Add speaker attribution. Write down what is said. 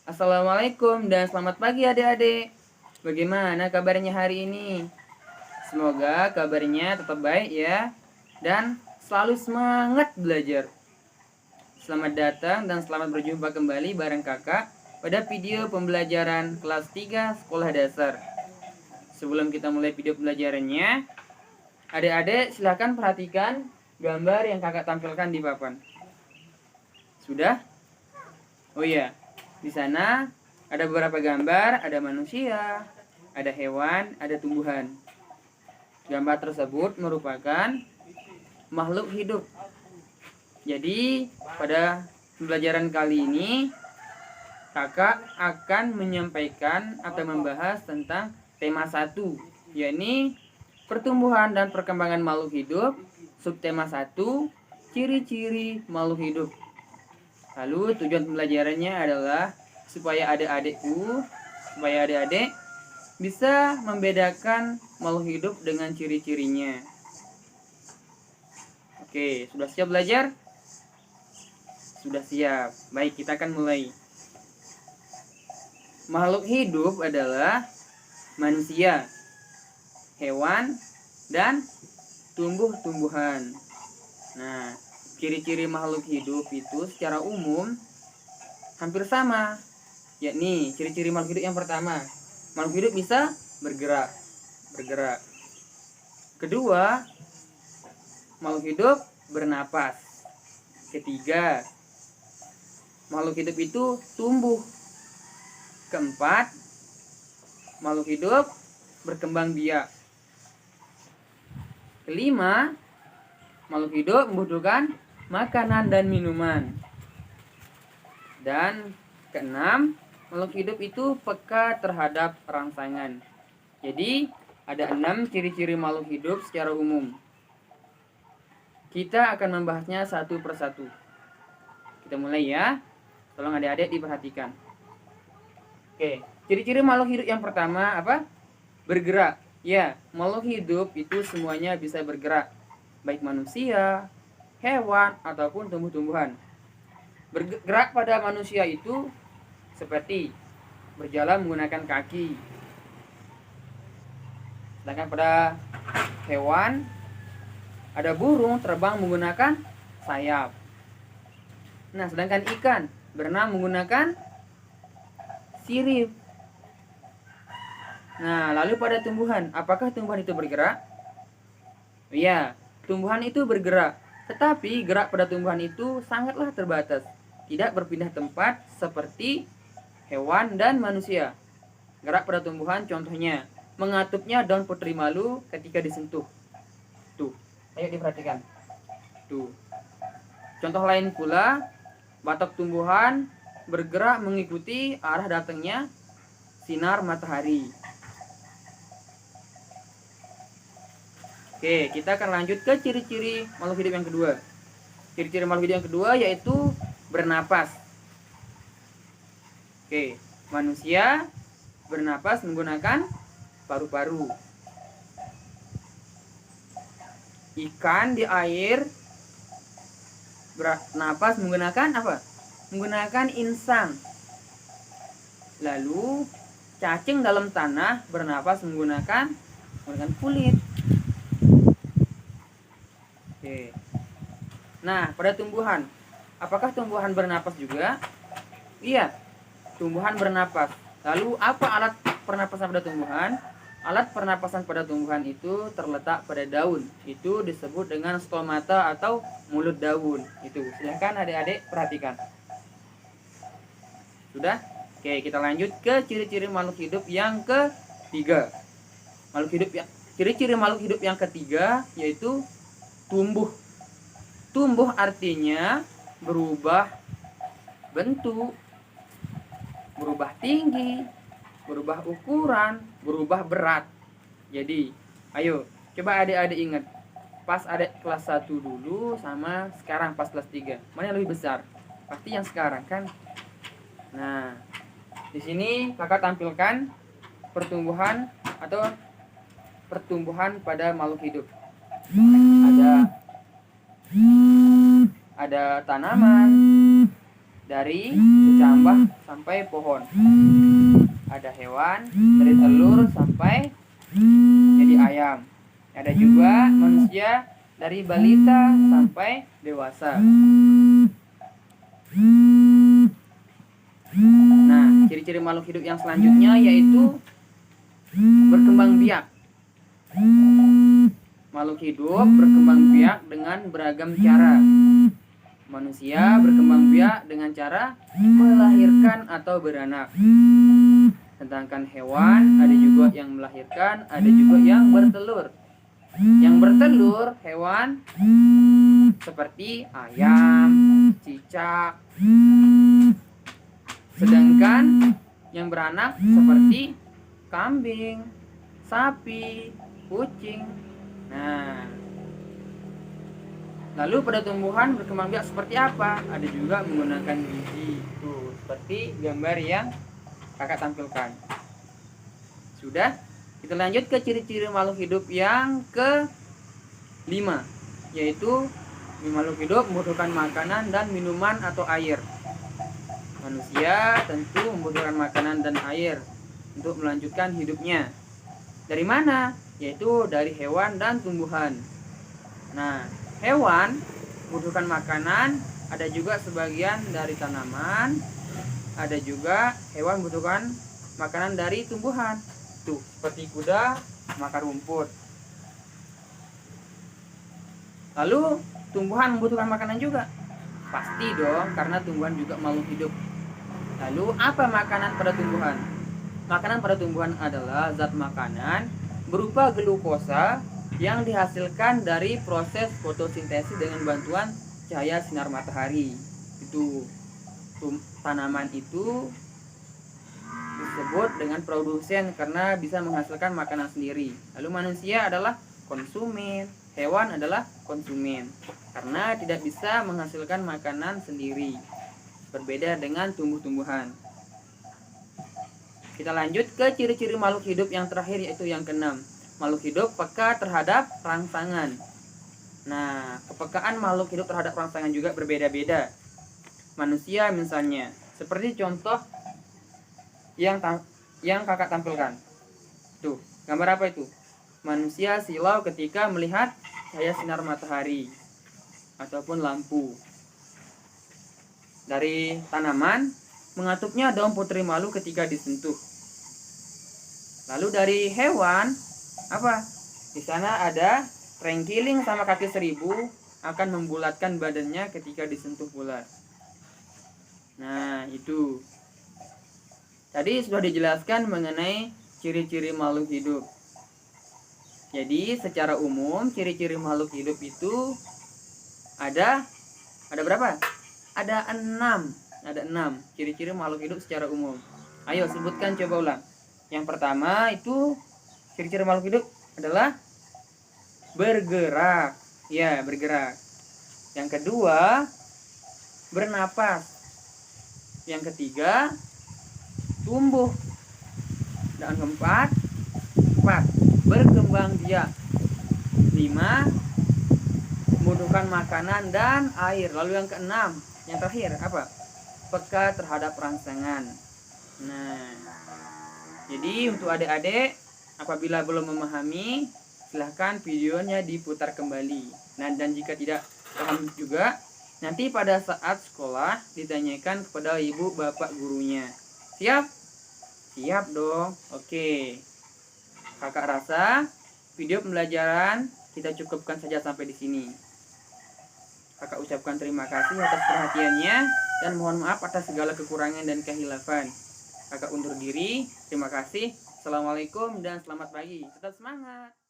Speaker 1: Assalamualaikum dan selamat pagi adik-adik. Bagaimana kabarnya hari ini? Semoga kabarnya tetap baik ya dan selalu semangat belajar. Selamat datang dan selamat berjumpa kembali bareng kakak pada video pembelajaran kelas 3 sekolah dasar. Sebelum kita mulai video pembelajarannya, adik-adik silahkan perhatikan gambar yang kakak tampilkan di papan. Sudah? Oh iya. Di sana ada beberapa gambar, ada manusia, ada hewan, ada tumbuhan. Gambar tersebut merupakan makhluk hidup. Jadi, pada pembelajaran kali ini, kakak akan menyampaikan atau membahas tentang tema 1, yakni pertumbuhan dan perkembangan makhluk hidup. Subtema 1, ciri-ciri makhluk hidup. Lalu tujuan pembelajarannya adalah supaya adik-adik bisa membedakan makhluk hidup dengan ciri-cirinya. Oke, sudah siap belajar? Sudah siap. Baik, kita akan mulai. Makhluk hidup adalah manusia, hewan, dan tumbuh-tumbuhan. Nah, ciri-ciri makhluk hidup itu secara umum hampir sama, yakni ciri-ciri makhluk hidup yang pertama, makhluk hidup bisa bergerak. Kedua, makhluk hidup bernapas. Ketiga, makhluk hidup itu tumbuh. Keempat, makhluk hidup berkembang biak. Kelima, makhluk hidup membutuhkan makanan dan minuman. Dan keenam, makhluk hidup itu peka terhadap rangsangan. Jadi, ada 6 ciri-ciri makhluk hidup secara umum. Kita akan membahasnya satu persatu. Kita mulai ya. Tolong adik-adik diperhatikan. Oke, ciri-ciri makhluk hidup yang pertama apa? Bergerak. Ya, makhluk hidup itu semuanya bisa bergerak. Baik manusia, hewan, ataupun tumbuh-tumbuhan. Bergerak pada manusia itu seperti berjalan menggunakan kaki. Sedangkan pada hewan, ada burung terbang menggunakan sayap. Nah, sedangkan ikan berenang menggunakan sirip. Nah, lalu pada tumbuhan, apakah tumbuhan itu bergerak? Iya, tumbuhan itu bergerak, tetapi gerak pada tumbuhan itu sangatlah terbatas, tidak berpindah tempat seperti hewan dan manusia. Gerak pada tumbuhan contohnya mengatupnya daun putri malu ketika disentuh. Tuh, ayo diperhatikan. Tuh. Contoh lain pula, batok tumbuhan bergerak mengikuti arah datangnya sinar matahari. Oke, kita akan lanjut ke ciri-ciri makhluk hidup yang kedua. Ciri-ciri makhluk hidup yang kedua yaitu bernapas. Oke, manusia bernapas menggunakan paru-paru. Ikan di air bernapas menggunakan apa? Menggunakan insang. Lalu cacing dalam tanah bernapas menggunakan kulit. Oke. Nah, pada tumbuhan, apakah tumbuhan bernapas juga? Iya, tumbuhan bernapas. Lalu apa alat pernapasan pada tumbuhan? Alat pernapasan pada tumbuhan itu terletak pada daun. Itu disebut dengan stomata atau mulut daun. Itu. Silahkan adik-adik perhatikan. Sudah? Oke, kita lanjut ke ciri-ciri makhluk hidup yang ketiga. Ciri-ciri makhluk hidup yang ketiga yaitu tumbuh. Tumbuh artinya berubah bentuk, berubah tinggi, berubah ukuran, berubah berat. Jadi, ayo coba adik-adik ingat, pas adik kelas 1 dulu sama sekarang pas kelas 3, mana yang lebih besar? Pasti yang sekarang kan. Nah, di sini kakak tampilkan pertumbuhan pada makhluk hidup. Ada tanaman, dari kecambah sampai pohon. Ada hewan dari telur sampai jadi ayam. Ada juga manusia dari balita sampai dewasa. Nah, ciri-ciri makhluk hidup yang selanjutnya yaitu berkembang biak. Makhluk hidup berkembang biak dengan beragam cara. Manusia berkembang biak dengan cara melahirkan atau beranak. Sedangkan hewan ada juga yang melahirkan, ada juga yang bertelur. Yang bertelur hewan seperti ayam, cicak. Sedangkan yang beranak seperti kambing, sapi, kucing. Nah, lalu pada tumbuhan berkembang biak seperti apa? Ada juga menggunakan biji. Tuh, seperti gambar yang kakak tampilkan. Sudah? Kita lanjut ke ciri-ciri makhluk hidup yang ke-5, yaitu makhluk hidup membutuhkan makanan dan minuman atau air. Manusia tentu membutuhkan makanan dan air untuk melanjutkan hidupnya. Dari mana? Yaitu dari hewan dan tumbuhan. Nah, hewan membutuhkan makanan, ada juga sebagian dari tanaman, ada juga hewan membutuhkan makanan dari tumbuhan. Tuh, seperti kuda makan rumput. Lalu tumbuhan membutuhkan makanan juga? Pasti dong, karena tumbuhan juga makhluk hidup. Lalu apa makanan pada tumbuhan? Makanan pada tumbuhan adalah zat makanan berupa glukosa yang dihasilkan dari proses fotosintesis dengan bantuan cahaya sinar matahari. Itu tanaman itu disebut dengan produsen karena bisa menghasilkan makanan sendiri. Lalu manusia adalah konsumen, hewan adalah konsumen karena tidak bisa menghasilkan makanan sendiri. Berbeda dengan tumbuh-tumbuhan. Kita lanjut ke ciri-ciri makhluk hidup yang terakhir, yaitu yang ke-6. Makhluk hidup peka terhadap rangsangan. Nah, kepekaan makhluk hidup terhadap rangsangan juga berbeda-beda. Manusia misalnya, seperti contoh yang kakak tampilkan. Tuh, gambar apa itu? Manusia silau ketika melihat cahaya sinar matahari ataupun lampu. Dari tanaman, mengatupnya daun putri malu ketika disentuh. Lalu dari hewan, apa? Di sana ada terenggiling sama kaki 1000 akan membulatkan badannya ketika disentuh bulat. Nah, itu. Tadi sudah dijelaskan mengenai ciri-ciri makhluk hidup. Jadi, secara umum ciri-ciri makhluk hidup itu ada berapa? Ada 6. Ada 6 ciri-ciri makhluk hidup secara umum. Ayo sebutkan, coba ulang. Yang pertama itu ciri-ciri makhluk hidup adalah bergerak. Ya, bergerak. Yang kedua, bernapas. Yang ketiga, tumbuh. Dan keempat, berkembang biak. 5, membutuhkan makanan dan air. Lalu yang keenam, yang terakhir apa? Peka terhadap rangsangan. Nah, jadi untuk adik-adik, apabila belum memahami, silahkan videonya diputar kembali. Nah, dan jika tidak paham juga, nanti pada saat sekolah ditanyakan kepada ibu bapak gurunya. Siap? Siap dong. Oke. Kakak rasa video pembelajaran kita cukupkan saja sampai di sini. Kakak ucapkan terima kasih atas perhatiannya dan mohon maaf atas segala kekurangan dan kehilafan. Kakak undur diri. Terima kasih. Assalamualaikum dan selamat pagi. Tetap semangat.